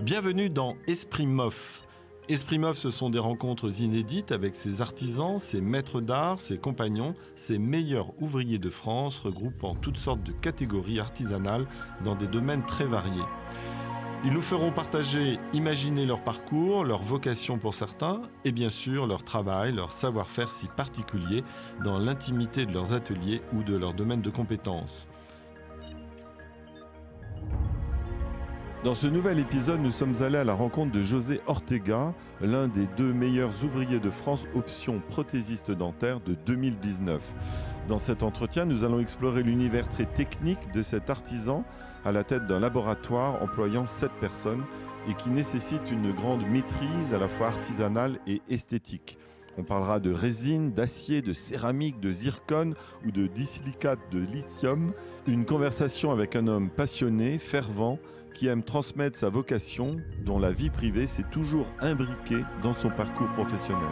Bienvenue dans Esprit MOF. Esprit MOF, ce sont des rencontres inédites avec ses artisans, ses maîtres d'art, ses compagnons, ses meilleurs ouvriers de France, regroupant toutes sortes de catégories artisanales dans des domaines très variés. Ils nous feront partager, imaginer leur parcours, leur vocation pour certains, et bien sûr leur travail, leur savoir-faire si particulier dans l'intimité de leurs ateliers ou de leur domaine de compétences. Dans ce nouvel épisode, nous sommes allés à la rencontre de José Ortega, l'un des 2 meilleurs ouvriers de France option prothésiste dentaire de 2019. Dans cet entretien, nous allons explorer l'univers très technique de cet artisan à la tête d'un laboratoire employant 7 personnes et qui nécessite une grande maîtrise à la fois artisanale et esthétique. On parlera de résine, d'acier, de céramique, de zircone ou de disilicate de lithium. Une conversation avec un homme passionné, fervent, qui aime transmettre sa vocation, dont la vie privée s'est toujours imbriquée dans son parcours professionnel.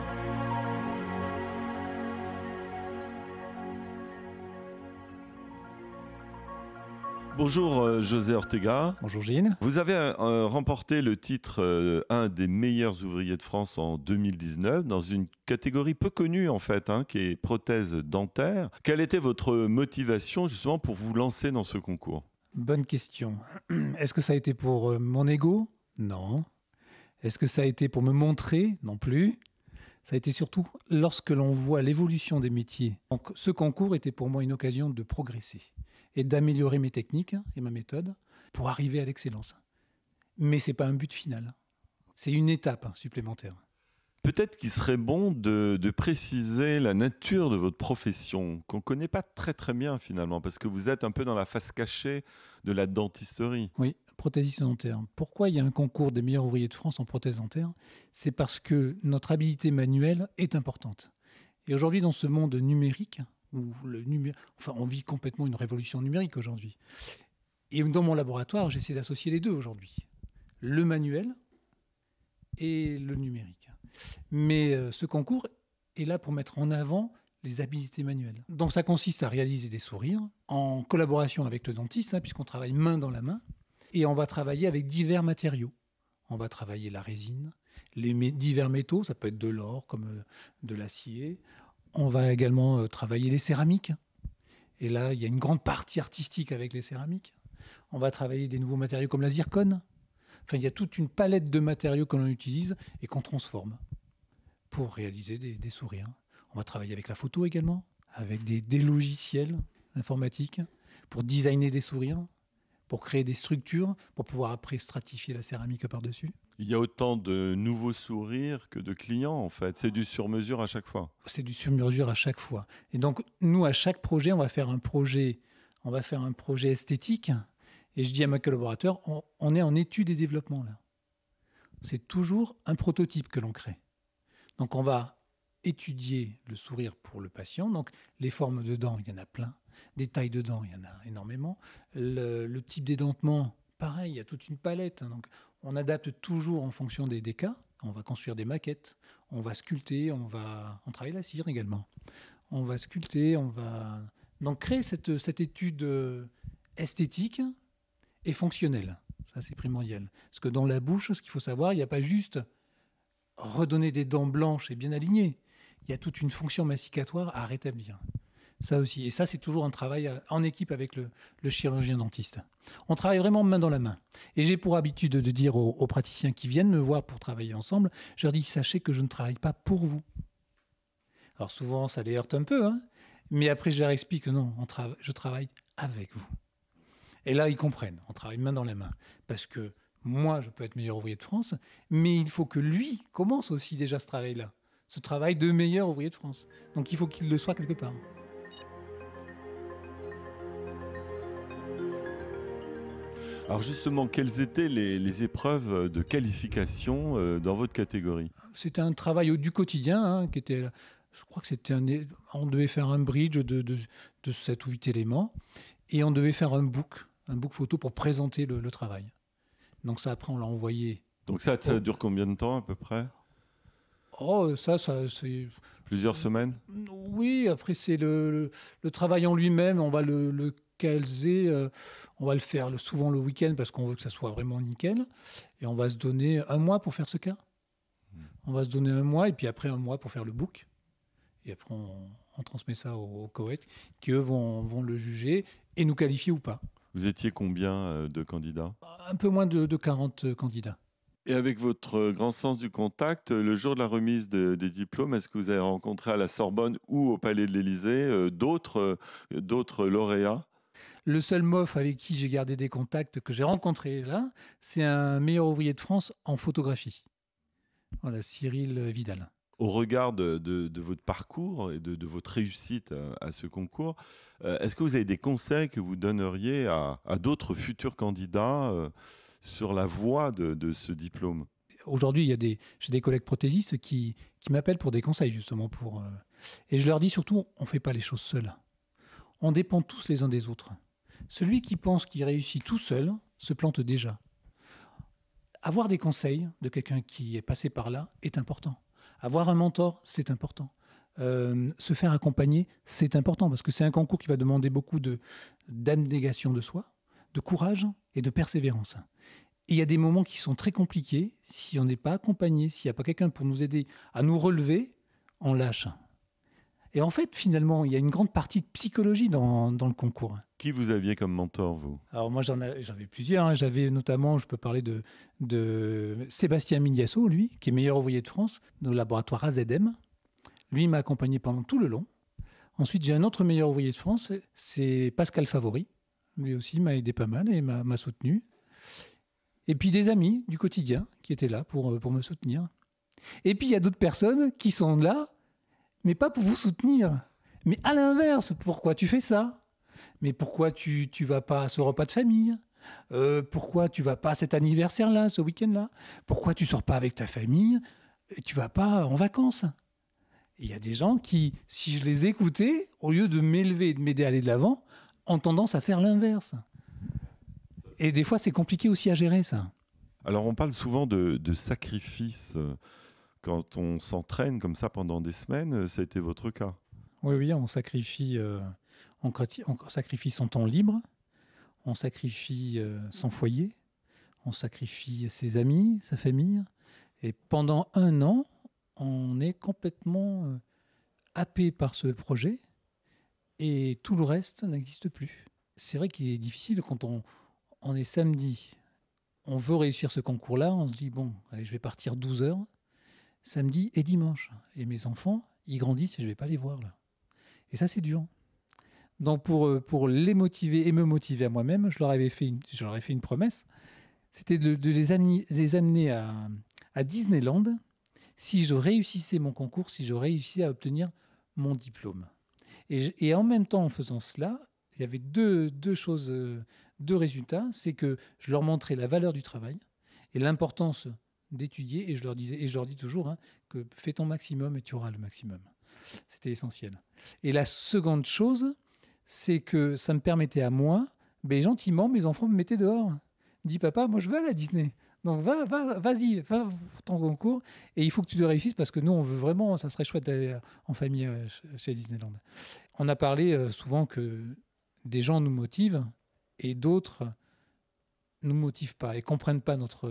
Bonjour José Ortega. Bonjour Gilles. Vous avez remporté le titre un des meilleurs ouvriers de France en 2019 dans une catégorie peu connue en fait, qui est prothèse dentaire. Quelle était votre motivation justement pour vous lancer dans ce concours ? Bonne question. Est-ce que ça a été pour mon ego ? Non. Est-ce que ça a été pour me montrer ? Non plus. Ça a été surtout lorsque l'on voit l'évolution des métiers. Donc, ce concours était pour moi une occasion de progresser et d'améliorer mes techniques et ma méthode pour arriver à l'excellence. Mais ce n'est pas un but final. C'est une étape supplémentaire. Peut-être qu'il serait bon de préciser la nature de votre profession, qu'on ne connaît pas très très bien finalement, parce que vous êtes un peu dans la face cachée de la dentisterie. Oui, prothésiste dentaire. Pourquoi il y a un concours des meilleurs ouvriers de France en prothèse dentaire ? C'est parce que notre habilité manuelle est importante. Et aujourd'hui, dans ce monde numérique, où on vit complètement une révolution numérique aujourd'hui. Et dans mon laboratoire, j'essaie d'associer les deux aujourd'hui. Le manuel et le numérique. Mais ce concours est là pour mettre en avant les habiletés manuelles. Donc ça consiste à réaliser des sourires en collaboration avec le dentiste, puisqu'on travaille main dans la main, et on va travailler avec divers matériaux. On va travailler la résine, les divers métaux, ça peut être de l'or comme de l'acier. On va également travailler les céramiques. Et là, il y a une grande partie artistique avec les céramiques. On va travailler des nouveaux matériaux comme la zircone. Enfin, il y a toute une palette de matériaux que l'on utilise et qu'on transforme pour réaliser des sourires. On va travailler avec la photo également, avec des logiciels informatiques pour designer des sourires, pour créer des structures, pour pouvoir après stratifier la céramique par-dessus. Il y a autant de nouveaux sourires que de clients en fait. C'est du sur-mesure à chaque fois. C'est du sur-mesure à chaque fois. Et donc, nous, à chaque projet, on va faire un projet esthétique. Et je dis à mes collaborateurs, on est en étude et développement là. C'est toujours un prototype que l'on crée. Donc on va étudier le sourire pour le patient. Donc les formes de dents, il y en a plein. Des tailles de dents, il y en a énormément. Le type d'édentement, pareil, il y a toute une palette. Donc on adapte toujours en fonction des cas. On va construire des maquettes, on va sculpter, on travaille la cire également. On va sculpter, on va donc créer cette étude esthétique et fonctionnelle. Ça, c'est primordial. Parce que dans la bouche, ce qu'il faut savoir, il n'y a pas juste redonner des dents blanches et bien alignées. Il y a toute une fonction masticatoire à rétablir. Ça aussi. Et ça, c'est toujours un travail en équipe avec le chirurgien dentiste. On travaille vraiment main dans la main. Et j'ai pour habitude de dire aux praticiens qui viennent me voir pour travailler ensemble, je leur dis, sachez que je ne travaille pas pour vous. Alors souvent, ça les heurte un peu, mais après, je leur explique que non, je travaille avec vous. Et là, ils comprennent. On travaille main dans la main. Parce que moi, je peux être meilleur ouvrier de France, mais il faut que lui commence aussi déjà ce travail-là. Ce travail de meilleur ouvrier de France. Donc, il faut qu'il le soit quelque part. Alors justement, quelles étaient les épreuves de qualification dans votre catégorie ? C'était un travail du quotidien qui était... Je crois que on devait faire un bridge de 7 ou 8 éléments et on devait faire un book photo pour présenter le travail. Donc ça, après, on l'a envoyé. Donc ça dure combien de temps à peu près ? Ça c'est... Plusieurs semaines ? Oui, après, c'est le travail en lui-même. On va le qu'elles aient... on va le faire souvent le week-end parce qu'on veut que ça soit vraiment nickel. Et on va se donner 1 mois pour faire ce cas. On va se donner 1 mois et puis après 1 mois pour faire le book. Et après, on transmet ça au Koweït qui, eux, vont le juger et nous qualifier ou pas. Vous étiez combien de candidats? Un peu moins de 40 candidats. Et avec votre grand sens du contact, le jour de la remise des diplômes, est-ce que vous avez rencontré à la Sorbonne ou au Palais de l'Élysée d'autres lauréats? Le seul MOF avec qui j'ai gardé des contacts que j'ai rencontré là, c'est un meilleur ouvrier de France en photographie. Voilà, Cyril Vidal. Au regard de votre parcours et de votre réussite à ce concours, est-ce que vous avez des conseils que vous donneriez à d'autres futurs candidats sur la voie de ce diplôme? Aujourd'hui, j'ai des collègues prothésistes qui m'appellent pour des conseils, justement. Et je leur dis surtout, on ne fait pas les choses seuls. On dépend tous les uns des autres. Celui qui pense qu'il réussit tout seul se plante déjà. Avoir des conseils de quelqu'un qui est passé par là est important. Avoir un mentor, c'est important. Se faire accompagner, c'est important, parce que c'est un concours qui va demander beaucoup d'abnégation de soi, de courage et de persévérance. Et il y a des moments qui sont très compliqués. Si on n'est pas accompagné, s'il n'y a pas quelqu'un pour nous aider à nous relever, on lâche. Et en fait, finalement, il y a une grande partie de psychologie dans le concours. Qui vous aviez comme mentor, vous? Alors moi, j'avais plusieurs. Hein. J'avais notamment, je peux parler de Sébastien Migliasso, lui, qui est meilleur ouvrier de France, au laboratoire AZM. Lui m'a accompagné pendant tout le long. Ensuite, j'ai un autre meilleur ouvrier de France, c'est Pascal Favori. Lui aussi m'a aidé pas mal et m'a soutenu. Et puis des amis du quotidien qui étaient là pour me soutenir. Et puis il y a d'autres personnes qui sont là, mais pas pour vous soutenir. Mais à l'inverse, pourquoi tu fais ça? Mais pourquoi tu vas pas à ce repas de famille? Pourquoi tu vas pas à cet anniversaire-là, ce week-end-là? Pourquoi tu sors pas avec ta famille? Tu vas pas en vacances? Il y a des gens qui, si je les écoutais, au lieu de m'élever et de m'aider à aller de l'avant, ont tendance à faire l'inverse. Et des fois, c'est compliqué aussi à gérer, ça. Alors, on parle souvent de sacrifice quand on s'entraîne comme ça pendant des semaines. Ça a été votre cas? Oui, on sacrifie son temps libre, on sacrifie son foyer, on sacrifie ses amis, sa famille. Et pendant 1 an, on est complètement happé par ce projet et tout le reste n'existe plus. C'est vrai qu'il est difficile quand on est samedi, on veut réussir ce concours-là, on se dit, bon, allez, je vais partir 12 heures, samedi et dimanche. Et mes enfants, ils grandissent et je ne vais pas les voir là. Et ça, c'est dur. Donc, pour les motiver et me motiver à moi-même, je leur avais fait une promesse, c'était de les amener à Disneyland si je réussissais mon concours, si je réussissais à obtenir mon diplôme. Et en même temps, en faisant cela, il y avait deux résultats. C'est que je leur montrais la valeur du travail et l'importance d'étudier. Et je leur dis toujours que fais ton maximum et tu auras le maximum. C'était essentiel. Et la seconde chose, c'est que ça me permettait à moi, gentiment, mes enfants me mettaient dehors. Ils me disent, papa, moi je veux aller à Disney. Donc vas-y, fais ton concours et il faut que tu le réussisses parce que nous, on veut vraiment, ça serait chouette d'aller en famille chez Disneyland. On a parlé souvent que des gens nous motivent et d'autres ne nous motivent pas et ne comprennent pas notre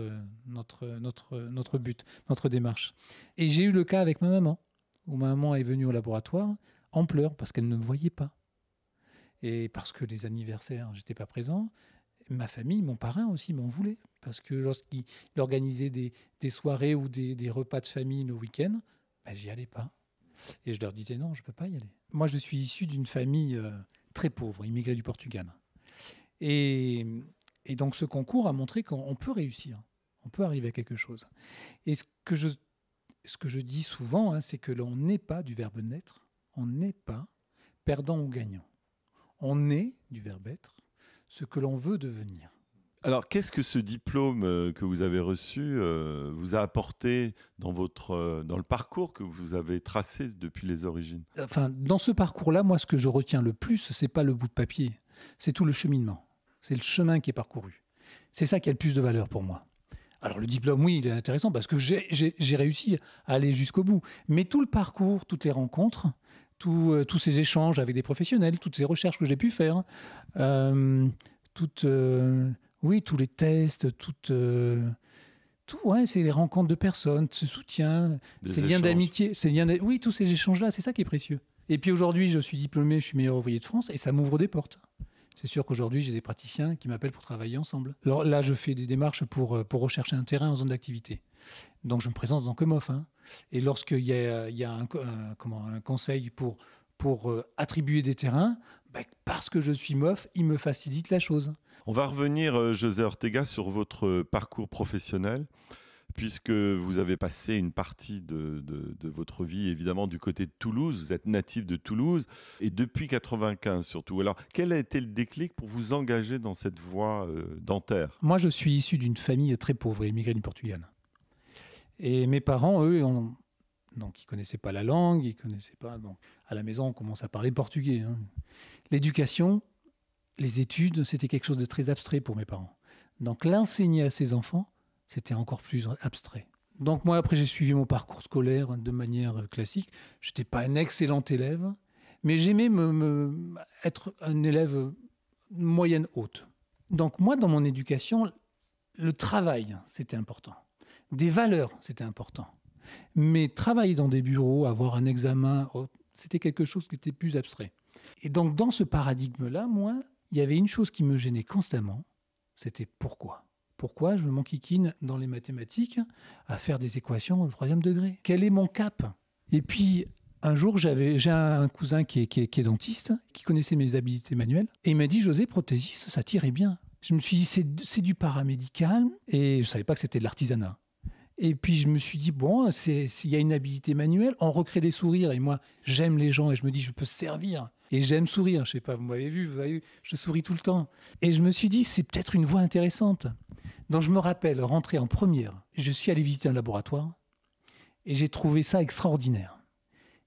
but, notre démarche. Et j'ai eu le cas avec ma maman, où ma maman est venue au laboratoire en pleurs parce qu'elle ne me voyait pas. Et parce que les anniversaires, je n'étais pas présent. Ma famille, mon parrain aussi m'en voulait. Parce que lorsqu'il organisait des soirées ou des repas de famille le week-end, j'y allais pas. Et je leur disais non, je ne peux pas y aller. Moi, je suis issu d'une famille très pauvre, immigrée du Portugal. Et donc, ce concours a montré qu'on peut réussir. On peut arriver à quelque chose. Et ce que je dis souvent, c'est que l'on n'est pas du verbe naître. On n'est pas perdant ou gagnant. On est du verbe être ce que l'on veut devenir. Alors, qu'est-ce que ce diplôme que vous avez reçu vous a apporté dans le parcours que vous avez tracé depuis les origines? Enfin, dans ce parcours-là, moi, ce que je retiens le plus, c'est pas le bout de papier, c'est tout le cheminement. C'est le chemin qui est parcouru. C'est ça qui a le plus de valeur pour moi. Alors, le diplôme, oui, il est intéressant parce que j'ai réussi à aller jusqu'au bout. Mais tout le parcours, toutes les rencontres, tous ces échanges avec des professionnels, toutes ces recherches que j'ai pu faire, oui, tous les tests, c'est les rencontres de personnes, ce soutien, ces liens d'amitié, oui, tous ces échanges-là, c'est ça qui est précieux. Et puis aujourd'hui, je suis diplômé, je suis meilleur ouvrier de France et ça m'ouvre des portes. C'est sûr qu'aujourd'hui, j'ai des praticiens qui m'appellent pour travailler ensemble. Alors là, je fais des démarches pour rechercher un terrain en zone d'activité. Donc, je me présente en tant que MOF. Et lorsqu'il y a un conseil pour attribuer des terrains, parce que je suis MOF, il me facilite la chose. On va revenir, José Ortega, sur votre parcours professionnel, puisque vous avez passé une partie de votre vie, évidemment, du côté de Toulouse. Vous êtes natif de Toulouse, et depuis 1995 surtout. Alors, quel a été le déclic pour vous engager dans cette voie dentaire ? Moi, je suis issu d'une famille très pauvre, immigrée du Portugal. Et mes parents, eux, donc ils ne connaissaient pas la langue, ils connaissaient pas. Donc, à la maison, on commence à parler portugais. L'éducation, les études, c'était quelque chose de très abstrait pour mes parents. Donc, l'enseigner à ses enfants, c'était encore plus abstrait. Donc, moi, après, j'ai suivi mon parcours scolaire de manière classique. Je n'étais pas un excellent élève, mais j'aimais être un élève moyenne haute. Donc, moi, dans mon éducation, le travail, c'était important. Des valeurs, c'était important. Mais travailler dans des bureaux, avoir un examen, c'était quelque chose qui était plus abstrait. Et donc, dans ce paradigme-là, moi, il y avait une chose qui me gênait constamment, c'était pourquoi ? Pourquoi je m'enquiquine dans les mathématiques à faire des équations au 3e degré ? Quel est mon cap ? Et puis, un jour, j'ai un cousin qui est dentiste, qui connaissait mes habilités manuelles, et il m'a dit « José, prothésiste, ça t'irait bien ». Je me suis dit « c'est du paramédical », et je ne savais pas que c'était de l'artisanat. Et puis, je me suis dit, bon, s'il y a une habilité manuelle, on recrée des sourires. Et moi, j'aime les gens et je me dis, je peux servir. Et j'aime sourire. Je ne sais pas, vous m'avez vu, je souris tout le temps. Et je me suis dit, c'est peut-être une voie intéressante. Donc, je me rappelle, rentrer en première, je suis allé visiter un laboratoire et j'ai trouvé ça extraordinaire.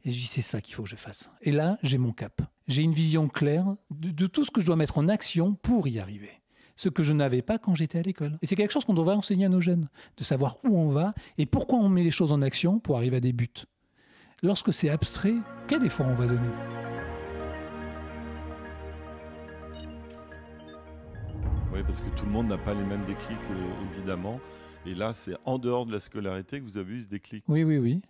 Et je dis, c'est ça qu'il faut que je fasse. Et là, j'ai mon cap. J'ai une vision claire de tout ce que je dois mettre en action pour y arriver. Ce que je n'avais pas quand j'étais à l'école. Et c'est quelque chose qu'on devrait enseigner à nos jeunes, de savoir où on va et pourquoi on met les choses en action pour arriver à des buts. Lorsque c'est abstrait, quel effort on va donner ? Oui, parce que tout le monde n'a pas les mêmes déclics, évidemment. Et là, c'est en dehors de la scolarité que vous avez eu ce déclic. Oui.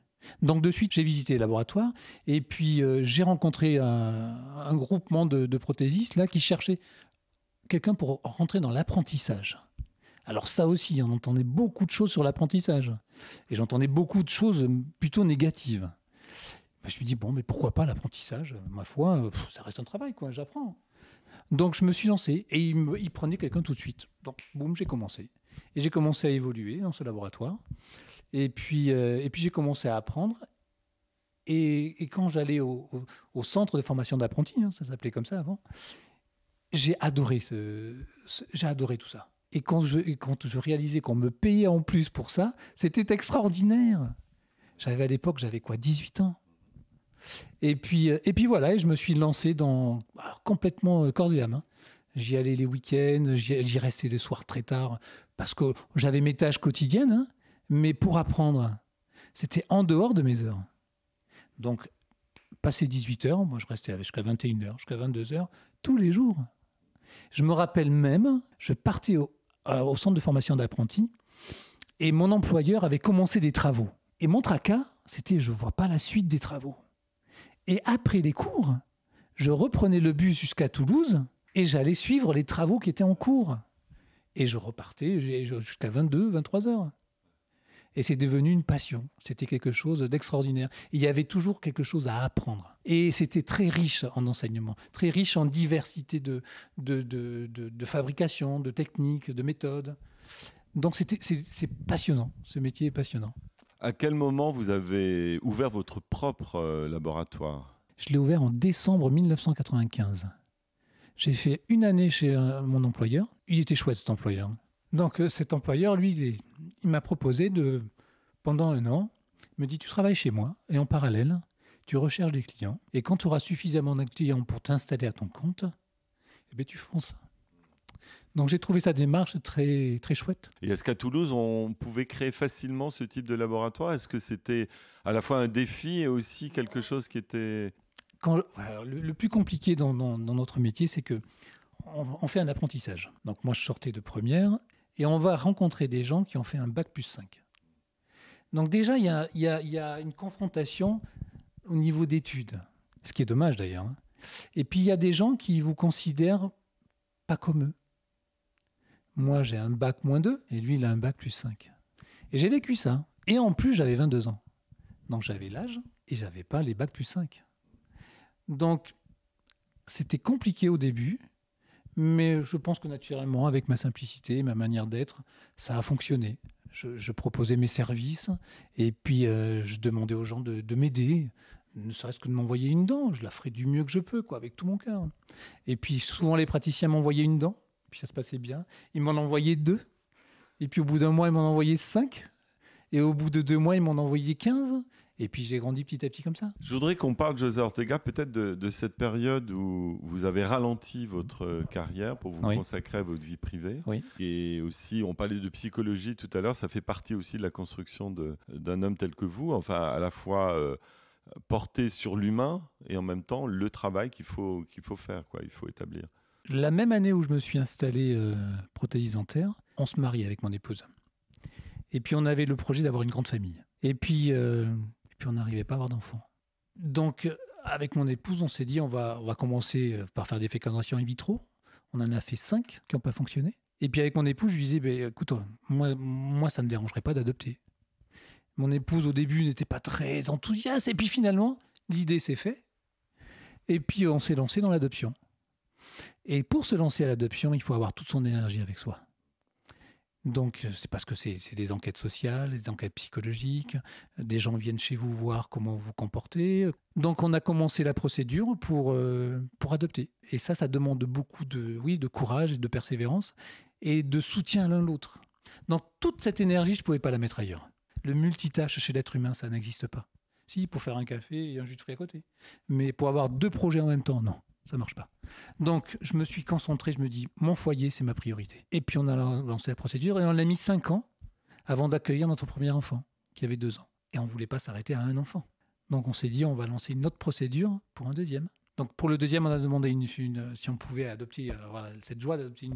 Donc de suite, j'ai visité les laboratoires et puis j'ai rencontré un groupement de prothésistes là, qui cherchaient quelqu'un pour rentrer dans l'apprentissage. Alors ça aussi, on entendait beaucoup de choses sur l'apprentissage. Et j'entendais beaucoup de choses plutôt négatives. Je me suis dit, bon, mais pourquoi pas l'apprentissage ? Ma foi, ça reste un travail, quoi, j'apprends. Donc je me suis lancé et il prenait quelqu'un tout de suite. Donc, boum, j'ai commencé. Et j'ai commencé à évoluer dans ce laboratoire. Et puis j'ai commencé à apprendre. Et quand j'allais au centre de formation d'apprentis, ça s'appelait comme ça avant, j'ai adoré tout ça. Et quand je réalisais qu'on me payait en plus pour ça, c'était extraordinaire. À l'époque, j'avais 18 ans. Et puis voilà, et je me suis lancé complètement corps et âme. J'y allais les week-ends, j'y restais les soirs très tard, parce que j'avais mes tâches quotidiennes, mais pour apprendre, c'était en dehors de mes heures. Donc, passé 18 heures, moi je restais jusqu'à 21 heures, jusqu'à 22 heures, tous les jours. Je me rappelle même, je partais au centre de formation d'apprentis et mon employeur avait commencé des travaux. Et mon tracas, c'était je ne vois pas la suite des travaux. Et après les cours, je reprenais le bus jusqu'à Toulouse et j'allais suivre les travaux qui étaient en cours. Et je repartais jusqu'à 22, 23 heures. Et c'est devenu une passion. C'était quelque chose d'extraordinaire. Il y avait toujours quelque chose à apprendre. Et c'était très riche en enseignement, très riche en diversité de fabrication, de techniques, de méthodes. Donc c'est passionnant. Ce métier est passionnant. À quel moment vous avez ouvert votre propre laboratoire ? Je l'ai ouvert en décembre 1995. J'ai fait une année chez mon employeur. Il était chouette, cet employeur. Donc cet employeur, lui, il m'a proposé pendant un an, il me dit, tu travailles chez moi et en parallèle, tu recherches des clients. Et quand tu auras suffisamment de clients pour t'installer à ton compte, tu feras ça. Donc j'ai trouvé sa démarche très, très chouette. Et est-ce qu'à Toulouse, on pouvait créer facilement ce type de laboratoire ? Est-ce que c'était à la fois un défi et aussi quelque chose qui était... Alors, le plus compliqué dans notre métier, c'est que on fait un apprentissage. Donc moi, je sortais de première et on va rencontrer des gens qui ont fait un bac+5. Donc déjà, il y a une confrontation au niveau d'études, ce qui est dommage d'ailleurs, hein. Et puis il y a des gens qui vous considèrent pas comme eux. Moi, j'ai un bac-2 et lui, il a un bac+5. Et j'ai vécu ça. Et en plus, j'avais 22 ans. Donc j'avais l'âge et j'avais pas les bac+5. Donc c'était compliqué au début, mais je pense que naturellement, avec ma simplicité, ma manière d'être, ça a fonctionné. Je proposais mes services et puis je demandais aux gens de m'aider, ne serait-ce que de m'envoyer une dent. Je la ferai du mieux que je peux, quoi, avec tout mon cœur. Et puis souvent, les praticiens m'envoyaient une dent, puis ça se passait bien. Ils m'en envoyaient 2. Et puis au bout d'un mois, ils m'en envoyaient 5. Et au bout de 2 mois, ils m'en envoyaient 15. Et puis j'ai grandi petit à petit comme ça. Je voudrais qu'on parle, José Ortega, peut-être de cette période où vous avez ralenti votre carrière pour vous consacrer à votre vie privée. Oui. Et aussi, on parlait de psychologie tout à l'heure, ça fait partie aussi de la construction d'un homme tel que vous, enfin à la fois porté sur l'humain et en même temps le travail qu'il faut faire, quoi, il faut établir. La même année où je me suis installé prothésiste dentaire, on se marie avec mon épouse. Et puis on avait le projet d'avoir une grande famille. Et puis on n'arrivait pas à avoir d'enfants. Donc, avec mon épouse, on s'est dit, on va commencer par faire des fécondations in vitro. On en a fait 5 qui n'ont pas fonctionné. Et puis avec mon épouse, je lui disais, écoute, moi, ça ne me dérangerait pas d'adopter. Mon épouse, au début, n'était pas très enthousiaste. Et puis finalement, l'idée s'est faite. Et puis on s'est lancé dans l'adoption. Et pour se lancer à l'adoption, il faut avoir toute son énergie avec soi. Donc, c'est parce que c'est des enquêtes sociales, des enquêtes psychologiques, des gens viennent chez vous voir comment vous vous comportez. Donc, on a commencé la procédure pour adopter. Et ça demande beaucoup de courage et de persévérance et de soutien l'un l'autre. Donc, toute cette énergie, je ne pouvais pas la mettre ailleurs. Le multitâche chez l'être humain, ça n'existe pas. Si, pour faire un café et un jus de fruits à côté. Mais pour avoir 2 projets en même temps, non. Ça ne marche pas. Donc, je me suis concentré, je me dis, mon foyer, c'est ma priorité. Et puis, on a lancé la procédure et on l'a mis 5 ans avant d'accueillir notre premier enfant, qui avait 2 ans. Et on ne voulait pas s'arrêter à un enfant. Donc, on s'est dit, on va lancer une autre procédure pour un deuxième. Donc, pour le deuxième, on a demandé si on pouvait adopter, cette joie d'adopter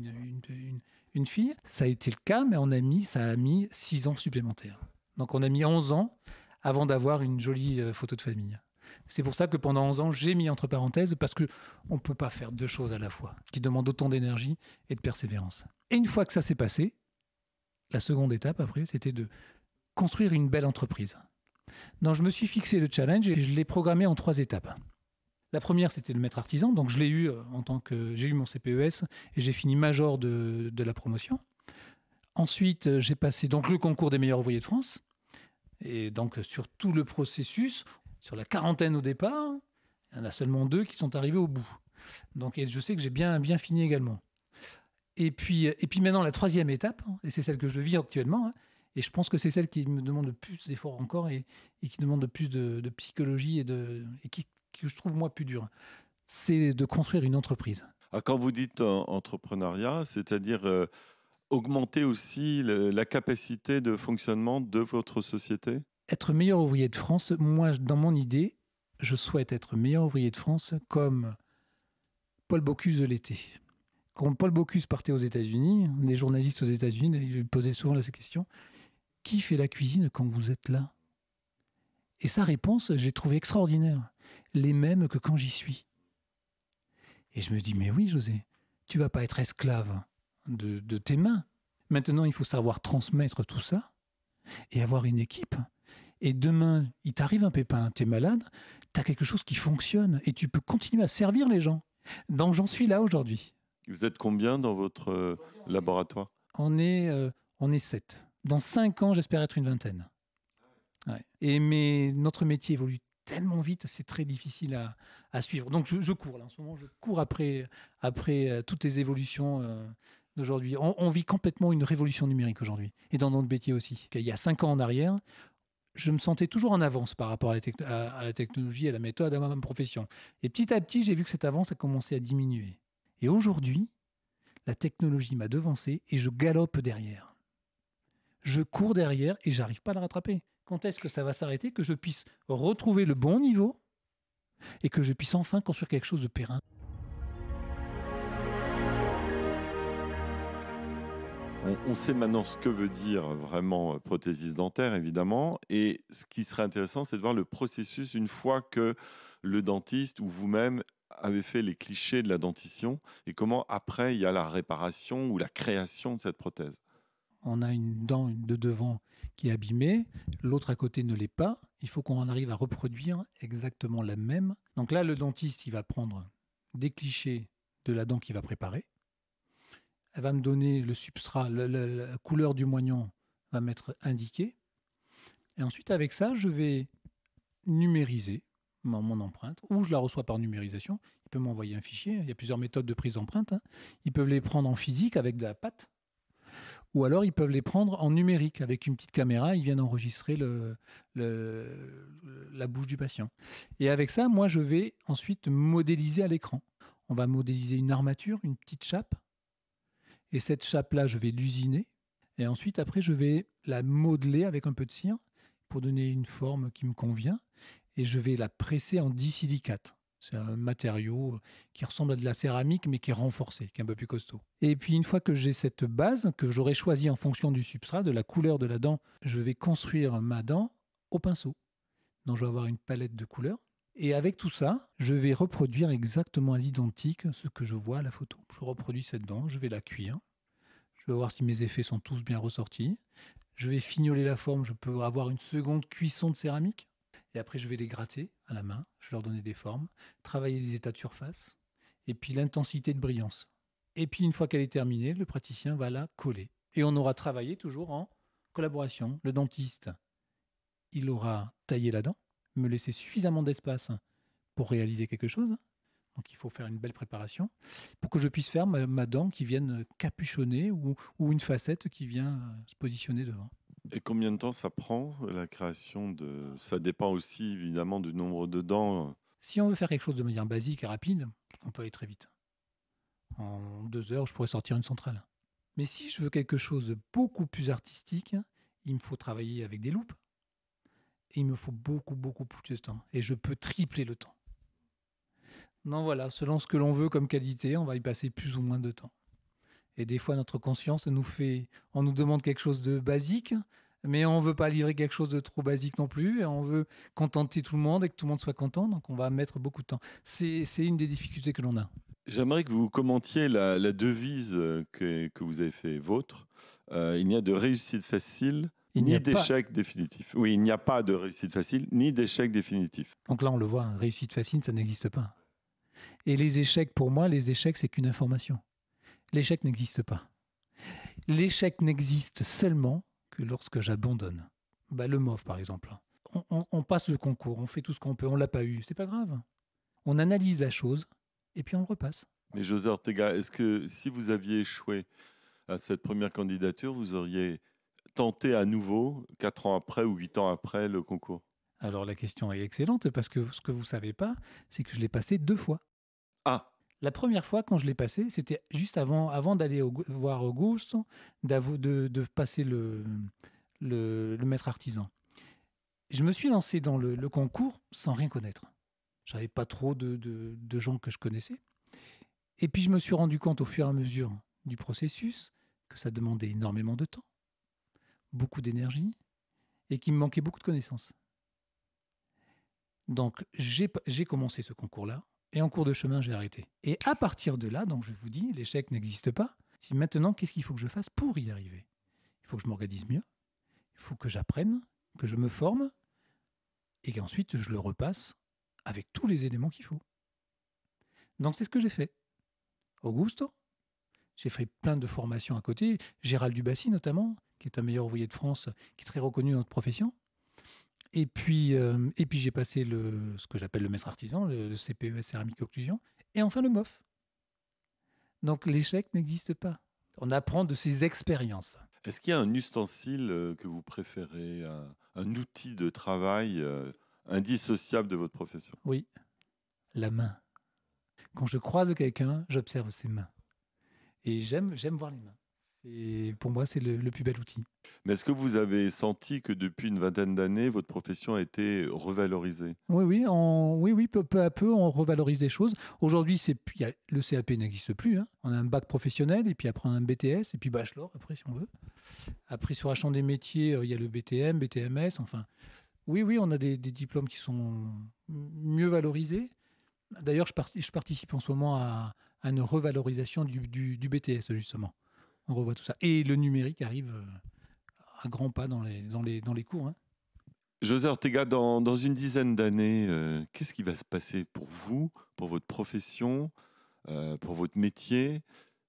une fille. Ça a été le cas, mais ça a mis 6 ans supplémentaires. Donc, on a mis 11 ans avant d'avoir une jolie photo de famille. C'est pour ça que pendant 11 ans, j'ai mis entre parenthèses, parce qu'on ne peut pas faire 2 choses à la fois, qui demandent autant d'énergie et de persévérance. Et une fois que ça s'est passé, la seconde étape après, c'était de construire une belle entreprise. Donc je me suis fixé le challenge et je l'ai programmé en 3 étapes. La première, c'était le maître artisan. Donc je l'ai eu j'ai eu mon CPES et j'ai fini major de la promotion. Ensuite, j'ai passé donc le concours des meilleurs ouvriers de France. Et donc sur tout le processus, sur la 40aine au départ, il y en a seulement 2 qui sont arrivés au bout. Donc, et je sais que j'ai bien fini également. Et puis maintenant, la 3e étape, et c'est celle que je vis actuellement, et je pense que c'est celle qui me demande le plus d'efforts encore et qui demande le plus de psychologie et qui je trouve, moi, plus dur, c'est de construire une entreprise. Alors, quand vous dites entrepreneuriat, c'est-à-dire augmenter aussi la capacité de fonctionnement de votre société ? Être meilleur ouvrier de France, moi, dans mon idée, je souhaite être meilleur ouvrier de France comme Paul Bocuse de l'été. Quand Paul Bocuse partait aux États-Unis, les journalistes aux États-Unis lui posaient souvent cette question, qui fait la cuisine quand vous êtes là ? Et sa réponse, je l'ai trouvée extraordinaire. Les mêmes que quand j'y suis. Et je me dis, mais oui, José, tu vas pas être esclave de tes mains. Maintenant, il faut savoir transmettre tout ça et avoir une équipe. Et demain, il t'arrive un pépin, t'es malade, t'as quelque chose qui fonctionne et tu peux continuer à servir les gens. Donc j'en suis là aujourd'hui. Vous êtes combien dans votre laboratoire ? On est 7. Dans 5 ans, j'espère être une 20aine. Ouais. Mais notre métier évolue tellement vite, c'est très difficile à suivre. Donc je cours là en ce moment, je cours après toutes les évolutions d'aujourd'hui. On vit complètement une révolution numérique aujourd'hui et dans notre métier aussi. Il y a 5 ans en arrière, je me sentais toujours en avance par rapport à la technologie, à la méthode, à ma profession. Et petit à petit, j'ai vu que cette avance a commencé à diminuer. Et aujourd'hui, la technologie m'a devancé et je galope derrière. Je cours derrière et j'arrive pas à la rattraper. Quand est-ce que ça va s'arrêter, que je puisse retrouver le bon niveau et que je puisse enfin construire quelque chose de pérenne. On sait maintenant ce que veut dire vraiment prothésiste dentaire, évidemment. Et ce qui serait intéressant, c'est de voir le processus une fois que le dentiste ou vous-même avez fait les clichés de la dentition et comment après il y a la réparation ou la création de cette prothèse. On a une dent de devant qui est abîmée, l'autre à côté ne l'est pas. Il faut qu'on arrive à reproduire exactement la même. Donc là, le dentiste, il va prendre des clichés de la dent qu'il va préparer. Elle va me donner le substrat, la couleur du moignon va m'être indiquée. Et ensuite, avec ça, je vais numériser mon empreinte, ou je la reçois par numérisation. Il peut m'envoyer un fichier. Il y a plusieurs méthodes de prise d'empreinte. Ils peuvent les prendre en physique avec de la pâte, ou alors ils peuvent les prendre en numérique avec une petite caméra. Ils viennent enregistrer la bouche du patient. Et avec ça, moi, je vais ensuite modéliser à l'écran. On va modéliser une armature, une petite chape. Et cette chape-là, je vais l'usiner. Et ensuite, après, je vais la modeler avec un peu de cire pour donner une forme qui me convient. Et je vais la presser en disilicate. C'est un matériau qui ressemble à de la céramique, mais qui est renforcé, qui est un peu plus costaud. Et puis, une fois que j'ai cette base, que j'aurai choisie en fonction du substrat, de la couleur de la dent, je vais construire ma dent au pinceau. Donc, je vais avoir une palette de couleurs. Et avec tout ça, je vais reproduire exactement à l'identique ce que je vois à la photo. Je reproduis cette dent, je vais la cuire. Je vais voir si mes effets sont tous bien ressortis. Je vais fignoler la forme, je peux avoir une seconde cuisson de céramique. Et après, je vais les gratter à la main, je vais leur donner des formes, travailler les états de surface, et puis l'intensité de brillance. Et puis, une fois qu'elle est terminée, le praticien va la coller. Et on aura travaillé toujours en collaboration. Le dentiste, il aura taillé la dent, me laisser suffisamment d'espace pour réaliser quelque chose. Donc il faut faire une belle préparation pour que je puisse faire ma dent qui vienne capuchonner ou une facette qui vient se positionner devant. Et combien de temps ça prend, la création de... Ça dépend aussi évidemment du nombre de dents. Si on veut faire quelque chose de manière basique et rapide, on peut aller très vite. En 2 heures, je pourrais sortir une centrale. Mais si je veux quelque chose de beaucoup plus artistique, il me faut travailler avec des loupes. Et il me faut beaucoup plus de temps. Et je peux tripler le temps. Non, voilà, selon ce que l'on veut comme qualité, on va y passer plus ou moins de temps. Et des fois, notre conscience on nous demande quelque chose de basique, mais on ne veut pas livrer quelque chose de trop basique non plus, et on veut contenter tout le monde et que tout le monde soit content, donc on va mettre beaucoup de temps. C'est une des difficultés que l'on a. J'aimerais que vous commentiez la devise que vous avez fait vôtre. Il n'y a de réussite facile, ni d'échec définitif. Oui, il n'y a pas de réussite facile, ni d'échec définitif. Donc là, on le voit, réussite facile, ça n'existe pas. Et les échecs, pour moi, les échecs, c'est qu'une information. L'échec n'existe pas. L'échec n'existe seulement que lorsque j'abandonne. Le MOF, par exemple. On passe le concours, on fait tout ce qu'on peut, on ne l'a pas eu, c'est pas grave. On analyse la chose et puis on le repasse. Mais José Ortega, est-ce que si vous aviez échoué à cette première candidature, vous auriez tenté à nouveau, 4 ans après ou 8 ans après le concours? Alors la question est excellente parce que ce que vous ne savez pas, c'est que je l'ai passé 2 fois. Ah! La première fois, quand je l'ai passé, c'était juste avant d'aller voir Auguste, de passer le maître artisan. Je me suis lancé dans le concours sans rien connaître. Je n'avais pas trop de gens que je connaissais. Et puis je me suis rendu compte au fur et à mesure du processus que ça demandait énormément de temps, beaucoup d'énergie, et qu'il me manquait beaucoup de connaissances. Donc j'ai commencé ce concours-là. Et en cours de chemin, j'ai arrêté. Et à partir de là, donc je vous dis, l'échec n'existe pas. Maintenant, qu'est-ce qu'il faut que je fasse pour y arriver? Il faut que je m'organise mieux, il faut que j'apprenne, que je me forme, et qu'ensuite je le repasse avec tous les éléments qu'il faut. Donc c'est ce que j'ai fait. Augusto, j'ai fait plein de formations à côté. Gérald Dubassi notamment, qui est un meilleur ouvrier de France, qui est très reconnu dans notre profession. Et puis j'ai passé ce que j'appelle le maître artisan, le CPES céramique occlusion, et enfin le MOF. Donc l'échec n'existe pas. On apprend de ses expériences. Est-ce qu'il y a un ustensile que vous préférez, un outil de travail indissociable de votre profession? Oui, la main. Quand je croise quelqu'un, j'observe ses mains. Et j'aime voir les mains. Et pour moi, c'est le plus bel outil. Mais est-ce que vous avez senti que depuis une vingtaine d'années, votre profession a été revalorisée? Oui, peu à peu, on revalorise des choses. Aujourd'hui, le CAP n'existe plus, hein. On a un bac professionnel, et puis après on a un BTS, et puis bachelor, après, si on veut. Après, sur la chambre des métiers, il y a le BTM, BTMS, enfin. Oui, on a des diplômes qui sont mieux valorisés. D'ailleurs, je participe en ce moment à une revalorisation du BTS, justement. On revoit tout ça. Et le numérique arrive à grands pas dans les cours, hein. José Ortega, dans une dizaine d'années, qu'est-ce qui va se passer pour vous, pour votre profession, pour votre métier?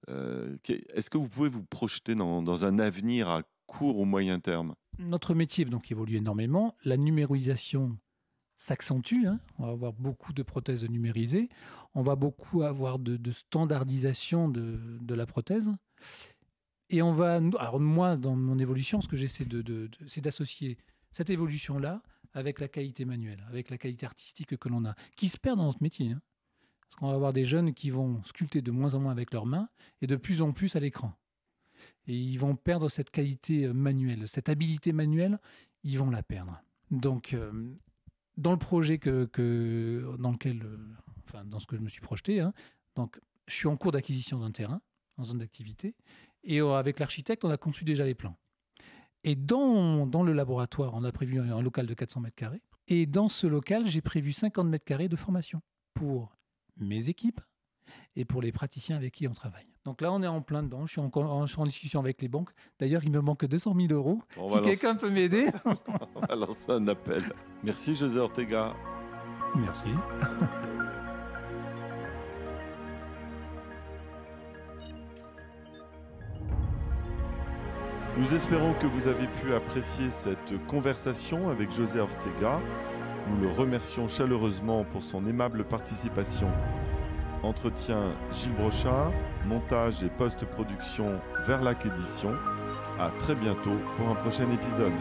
Est-ce que vous pouvez vous projeter dans un avenir à court ou moyen terme? Notre métier donc évolue énormément. La numérisation s'accentue, hein. On va avoir beaucoup de prothèses numérisées. On va beaucoup avoir de standardisation de la prothèse. Et alors moi, dans mon évolution, ce que j'essaie c'est d'associer cette évolution-là avec la qualité manuelle, avec la qualité artistique que l'on a, qui se perd dans notre métier, hein. Parce qu'on va avoir des jeunes qui vont sculpter de moins en moins avec leurs mains et de plus en plus à l'écran. Et ils vont perdre cette qualité manuelle, cette habilité manuelle, ils vont la perdre. Donc, dans le projet dans lequel, dans ce que je me suis projeté, hein, donc, je suis en cours d'acquisition d'un terrain en zone d'activité, et avec l'architecte, on a conçu déjà les plans. Et dans le laboratoire, on a prévu un local de 400 mètres carrés. Et dans ce local, j'ai prévu 50 mètres carrés de formation pour mes équipes et pour les praticiens avec qui on travaille. Donc là, on est en plein dedans. Je suis en discussion avec les banques. D'ailleurs, il me manque 200 000 euros. Si quelqu'un peut m'aider. On va lancer un appel. Merci, José Ortega. Merci. Nous espérons que vous avez pu apprécier cette conversation avec José Ortega. Nous le remercions chaleureusement pour son aimable participation. Entretien Gilles Brochard, montage et post-production Verlac Édition. À très bientôt pour un prochain épisode.